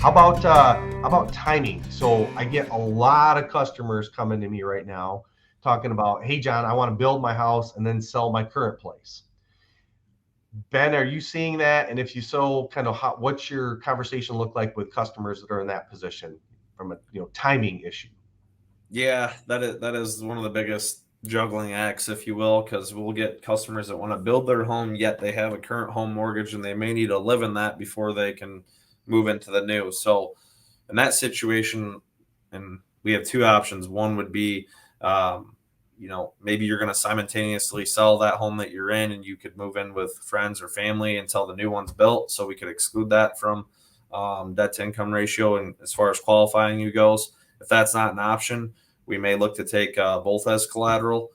How about timing? So I get a lot of customers coming to me right now talking about, hey Jon, I want to build my house and then sell my current place. Ben, are you seeing that? And if you so, kind of what's your conversation look like with customers that are in that position from a timing issue? Yeah, that is one of the biggest juggling acts, if you will, because we'll get customers that want to build their home, yet they have a current home mortgage and they may need to live in that before they can move into the new. So in that situation, and we have two options. One would be, maybe you're going to simultaneously sell that home that you're in, and you could move in with friends or family until the new one's built. So we could exclude that from debt to income ratio. And as far as qualifying you goes, if that's not an option, we may look to take both as collateral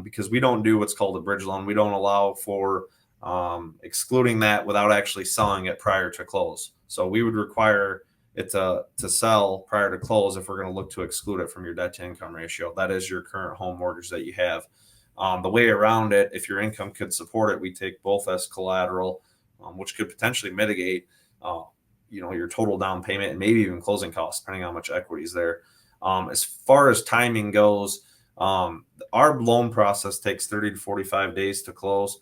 because we don't do what's called a bridge loan. We don't allow for excluding that without actually selling it prior to close. So we would require it to sell prior to close if we're going to look to exclude it from your debt to income ratio. That is your current home mortgage that you have. The way around it, if your income could support it, we take both as collateral, which could potentially mitigate your total down payment and maybe even closing costs, depending on how much equity is there. As far as timing goes, our loan process takes 30 to 45 days to close.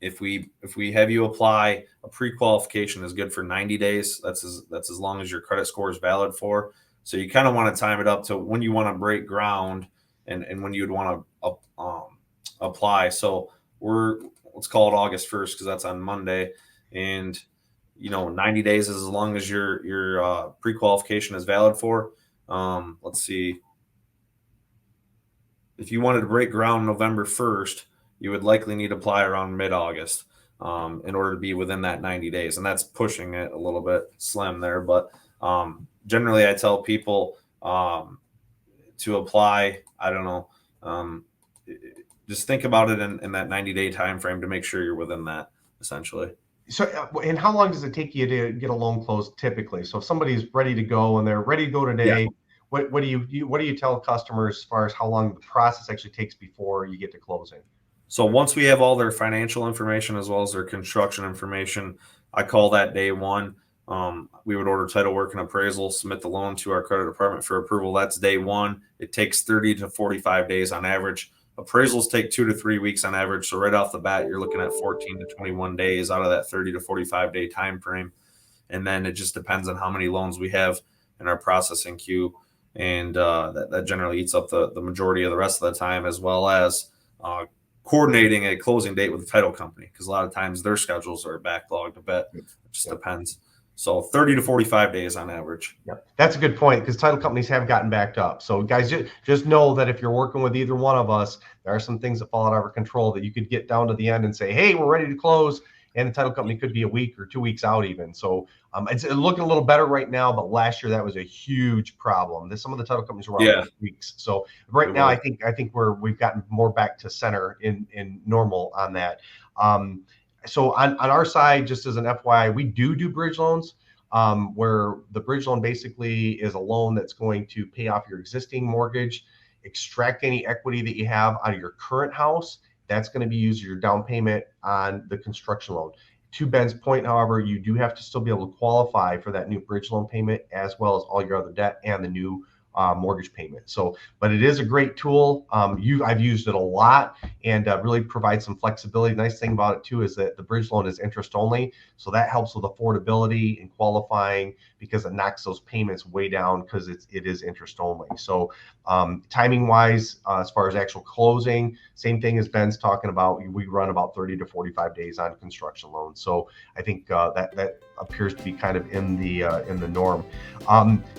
If we have you apply, a pre-qualification is good for 90 days. That's as long as your credit score is valid for. So you kind of want to time it up to when you want to break ground and when you'd want to apply. So let's call it August 1st because that's on Monday. And 90 days is as long as your pre-qualification is valid for. Let's see. If you wanted to break ground November 1st, you would likely need to apply around mid-August in order to be within that 90 days. And that's pushing it a little bit slim there. But generally, I tell people to apply, I don't know, just think about it in that 90-day time frame to make sure you're within that, essentially. So, and how long does it take you to get a loan closed typically? So if somebody's ready to go and they're ready to go today, yeah. What do you tell customers as far as how long the process actually takes before you get to closing? So once we have all their financial information as well as their construction information, I call that day one. We would order title work and appraisal, submit the loan to our credit department for approval. That's day one. It takes 30 to 45 days on average. Appraisals take 2 to 3 weeks on average. So right off the bat, you're looking at 14 to 21 days out of that 30 to 45 day time frame. And then it just depends on how many loans we have in our processing queue. And that generally eats up the majority of the rest of the time, as well as coordinating a closing date with the title company, because a lot of times their schedules are backlogged a bit. It just depends. So 30 to 45 days on average. Yep. That's a good point because title companies have gotten backed up. So guys, just know that if you're working with either one of us, there are some things that fall out of our control that you could get down to the end and say, hey, we're ready to close. And the title company could be a week or 2 weeks out even. So it's looking a little better right now, but last year that was a huge problem. Some of the title companies were out 8 weeks. So right now I think we've gotten more back to center in normal on that. So on our side, just as an FYI, we do bridge loans where the bridge loan basically is a loan that's going to pay off your existing mortgage, extract any equity that you have out of your current house. That's going to be used as your down payment on the construction loan. To Ben's point, however, you do have to still be able to qualify for that new bridge loan payment as well as all your other debt and the new mortgage payment. So, but it is a great tool. I've used it a lot and really provides some flexibility. The nice thing about it too is that the bridge loan is interest only, so that helps with affordability and qualifying because it knocks those payments way down because it is interest only. So, timing wise, as far as actual closing, same thing as Ben's talking about. We run about 30 to 45 days on construction loans. So I think that appears to be kind of in the norm.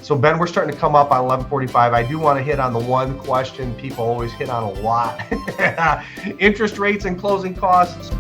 So Ben, we're starting to come up on 11:45. I do want to hit on the one question people always hit on a lot: interest rates and closing costs.